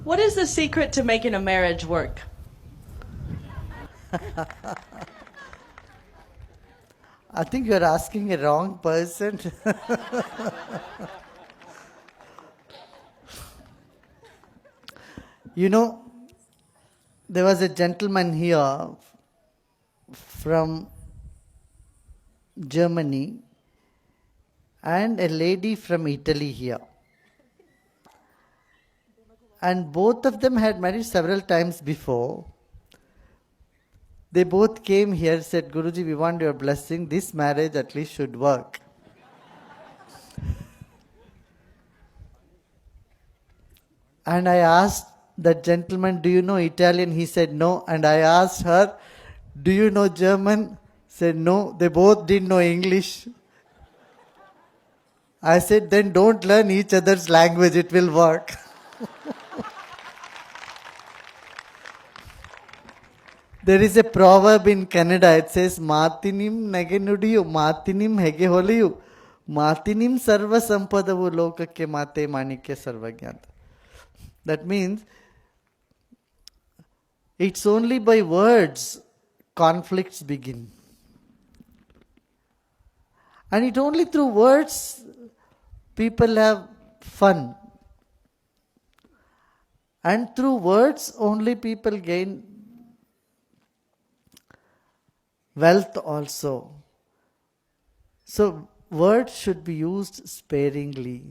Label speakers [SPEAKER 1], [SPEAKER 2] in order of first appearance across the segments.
[SPEAKER 1] What is the secret to making a marriage work?
[SPEAKER 2] I think you're asking a wrong person. You know, there was a gentleman here from Germany and a lady from Italy here. And both of them had married several times before. They both came here, said, Guruji, we want your blessing. This marriage at least should work. And I asked that gentleman, do you know Italian? He said no. And I asked her, do you know German? Said no. They both didn't know English. I said, then don't learn each other's language, it will work. There is a proverb in Canada, it says, Matinim nagenudiyu, Matinim hege holiyu, Matinim sarva sampadavu lokake mate manikya sarvagyata. That means, it's only by words conflicts begin. And it only through words people have fun. And through words only people gain wealth also. So words should be used sparingly.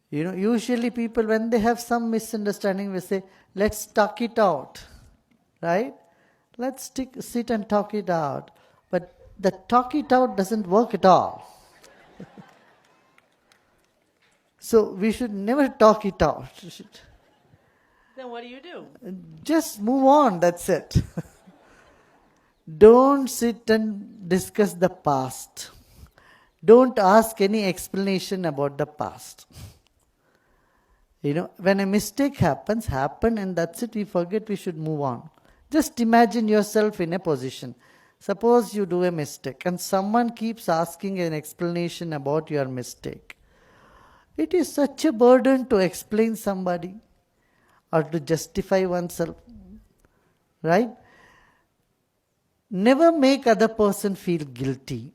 [SPEAKER 2] You know, usually people, when they have some misunderstanding, will say, let's talk it out. Right? Let's sit and talk it out. But the talk it out doesn't work at all. So we should never talk it out.
[SPEAKER 1] Then what do you do?
[SPEAKER 2] Just move on, that's it. Don't sit and discuss the past. Don't ask any explanation about the past. You know, when a mistake happens, and that's it, we forget, we should move on. Just imagine yourself in a position. Suppose you do a mistake and someone keeps asking an explanation about your mistake. It is such a burden to explain somebody or to justify oneself. Right? Never make other person feel guilty.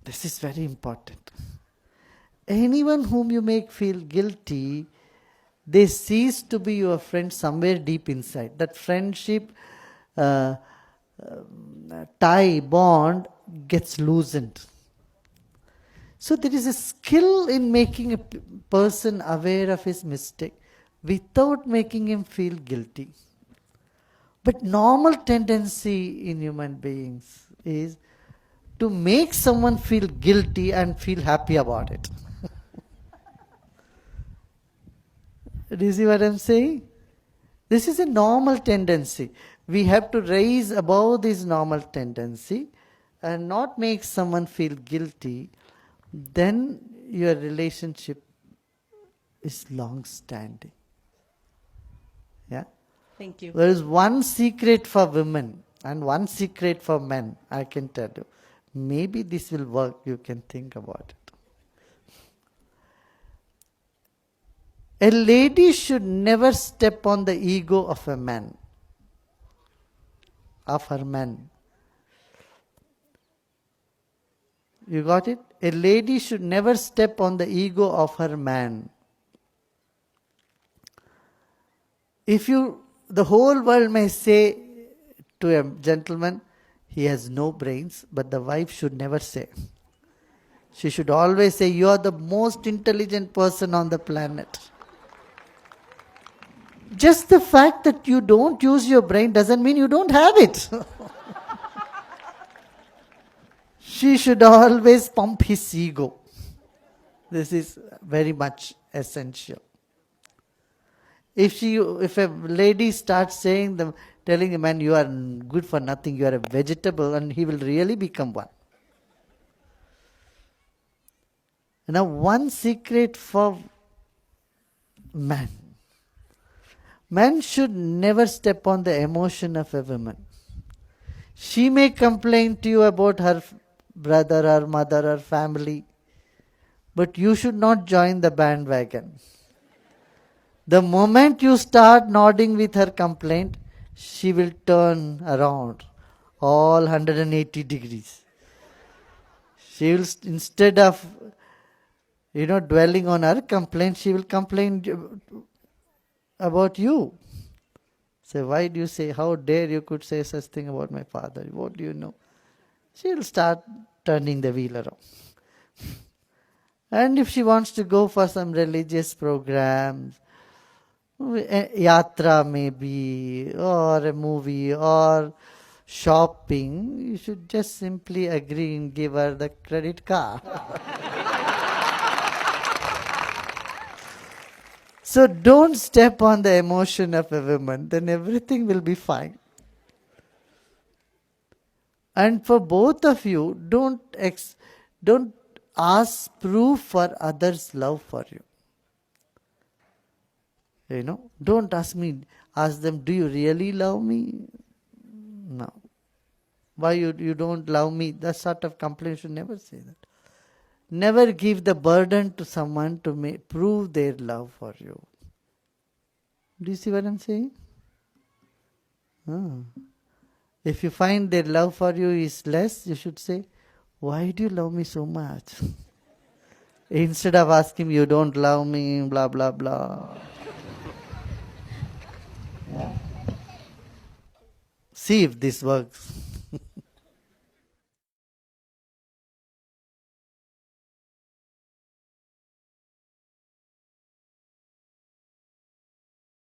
[SPEAKER 2] This is very important. Anyone whom you make feel guilty, they cease to be your friend somewhere deep inside. That friendship tie, bond gets loosened. So there is a skill in making a person aware of his mistake without making him feel guilty. But normal tendency in human beings is to make someone feel guilty and feel happy about it. Do you see what I'm saying? This is a normal tendency. We have to rise above this normal tendency and not make someone feel guilty. Then your relationship is long-standing. Yeah?
[SPEAKER 1] Thank you.
[SPEAKER 2] There is one secret for women and one secret for men, I can tell you. Maybe this will work, you can think about it. A lady should never step on the ego of a man, of her man. You got it? A lady should never step on the ego of her man. The whole world may say to a gentleman, he has no brains, but the wife should never say. She should always say, you are the most intelligent person on the planet. Just the fact that you don't use your brain doesn't mean you don't have it. She should always pump his ego. This is very much essential. If a lady starts telling a man, you are good for nothing, you are a vegetable, and he will really become one. Now, one secret for man. Man should never step on the emotion of a woman. She may complain to you about her brother, her mother, her family, but you should not join the bandwagon. The moment you start nodding with her complaint, she will turn around all 180 degrees. She will, instead of, dwelling on her complaint, she will complain about you. Say, why do you say, how dare you could say such thing about my father? What do you know? She will start turning the wheel around. And if she wants to go for some religious programs, yatra maybe, or a movie, or shopping, you should just simply agree and give her the credit card. So don't step on the emotion of a woman, then everything will be fine. And for both of you, don't ask proof for others' love for you. Don't ask them, do you really love me? No. Why you don't love me? That sort of complaint, should never say that. Never give the burden to someone to prove their love for you. Do you see what I'm saying? If you find their love for you is less, you should say, why do you love me so much? Instead of asking, you don't love me, blah, blah, blah. Yeah. See if this works.